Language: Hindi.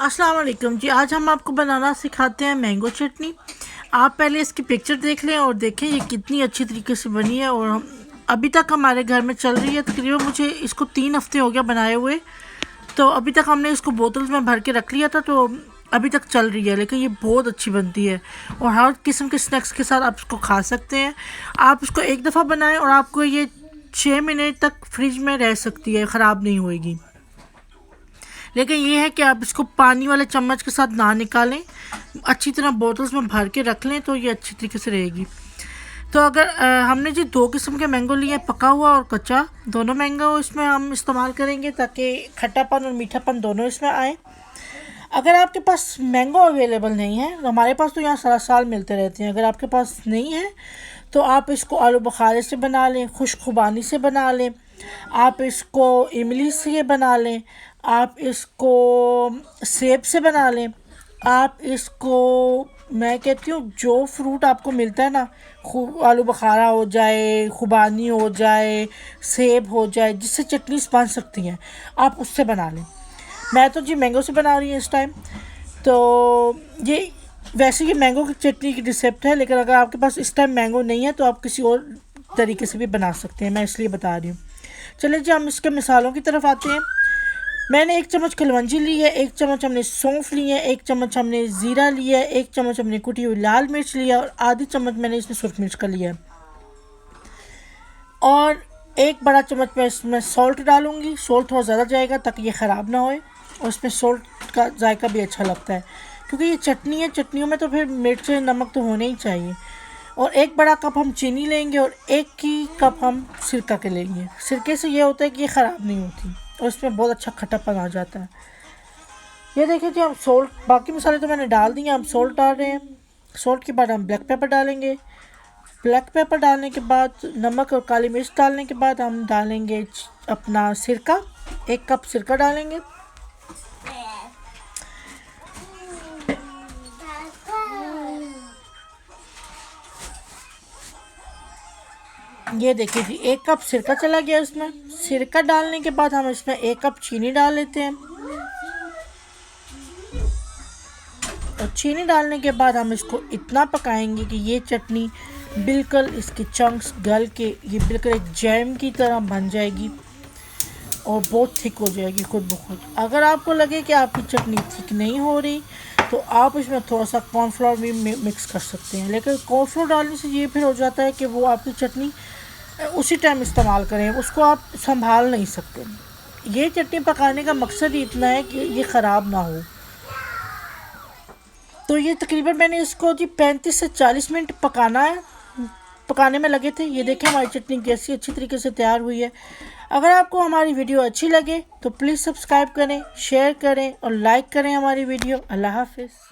अस्सलाम वालेकुम जी। आज हम आपको बनाना सिखाते हैं मैंगो चटनी। आप पहले इसकी पिक्चर देख लें और देखें ये कितनी अच्छी तरीके से बनी है और हम अभी तक हमारे घर में चल रही है। तकरीबन मुझे इसको 3 हफ्ते हो गया बनाए हुए, तो अभी तक हमने इसको बोतल में भर के रख लिया था, तो अभी तक चल रही है। लेकिन ये बहुत अच्छी बनती है और हर किस्म के स्नैक्स के साथ आप इसको खा सकते हैं। आप इसको एक दफ़ा बनाएं और आपको ये 6 महीने तक फ्रिज में रह सकती है, ख़राब नहीं होएगी। लेकिन ये है कि आप इसको पानी वाले चम्मच के साथ ना निकालें, अच्छी तरह बोतल्स में भर के रख लें तो ये अच्छी तरीके से रहेगी। तो अगर हमने जी 2 किस्म के मैंगो लिए, पका हुआ और कच्चा, दोनों मैंगो इसमें हम इस्तेमाल करेंगे ताकि खट्टापन और मीठापन दोनों इसमें आए। अगर आपके पास मैंगो अवेलेबल नहीं है, तो हमारे पास तो यहाँ सारा साल मिलते रहते हैं, अगर आपके पास नहीं है तो आप इसको आलू बुखारे से बना लें, खुश्क खुबानी से बना लें, आप इसको इमली से बना लें, आप इसको सेब से बना लें, आप इसको, मैं कहती हूँ जो फ्रूट आपको मिलता है ना, आलू बुखारा हो जाए, खुबानी हो जाए, सेब हो जाए, जिससे चटनीस बन सकती हैं, आप उससे बना लें। मैं तो जी मैंगो से बना रही हूँ इस टाइम। तो ये वैसे ये मैंगो की चटनी की रिसेप्ट है, लेकिन अगर आपके पास इस टाइम मैंगो नहीं है तो आप किसी और तरीके से भी बना सकते हैं, मैं इसलिए बता रही हूँ। चलिए जी हम इसके मिसालों की तरफ आते हैं। मैंने 1 चम्मच कलवंजी ली है, 1 चम्मच हमने सौंफ ली है, 1 चम्मच हमने ज़ीरा लिया है, 1 चम्मच हमने कुटी हुई लाल मिर्च लिया और आधी चम्मच मैंने इसमें सुरख मिर्च का लिया है और 1 बड़ा चम्मच मैं इसमें सॉल्ट डालूँगी। सॉल्ट थोड़ा ज़्यादा जाएगा ताकि ये ख़राब ना होए और इसमें सॉल्ट का जायका भी अच्छा लगता है, क्योंकि ये चटनी है, चटनियों में तो फिर मिर्च नमक तो होने ही चाहिए। और 1 बड़ा कप हम चीनी लेंगे और 1 ही कप हम सिरका के लेंगे। सिरके से ये होता है कि ये ख़राब नहीं होती और इसमें बहुत अच्छा खट्टापन आ जाता है। ये देखिए जी हम सॉल्ट, बाकी मसाले तो मैंने डाल दिए, हम सॉल्ट डाल रहे हैं। सॉल्ट के बाद हम ब्लैक पेपर डालेंगे। ब्लैक पेपर डालने के बाद, नमक और काली मिर्च डालने के बाद हम डालेंगे अपना सिरका, 1 कप सिरका डालेंगे। ये देखिए जी 1 कप सिरका चला गया इसमें। सिरका डालने के बाद हम इसमें 1 कप चीनी डाल लेते हैं और चीनी डालने के बाद हम इसको इतना पकाएंगे कि ये चटनी बिल्कुल इसके चंक्स गल के ये बिल्कुल एक जैम की तरह बन जाएगी और बहुत थिक हो जाएगी खुद ब खुद। अगर आपको लगे कि आपकी चटनी थिक नहीं हो रही तो आप इसमें थोड़ा सा कॉर्नफ्लोर भी मिक्स कर सकते हैं, लेकिन कॉर्नफ्लोर डालने से ये फिर हो जाता है कि वो आपकी चटनी उसी टाइम इस्तेमाल करें, उसको आप संभाल नहीं सकते। ये चटनी पकाने का मकसद ही इतना है कि ये ख़राब ना हो। तो ये तकरीबन मैंने इसको जी 35 से 40 मिनट पकाने में लगे थे। ये देखें हमारी चटनी कैसी अच्छी तरीके से तैयार हुई है। अगर आपको हमारी वीडियो अच्छी लगे तो प्लीज़ सब्सक्राइब करें, शेयर करें और लाइक करें हमारी वीडियो। अल्लाह हाफ़िज़।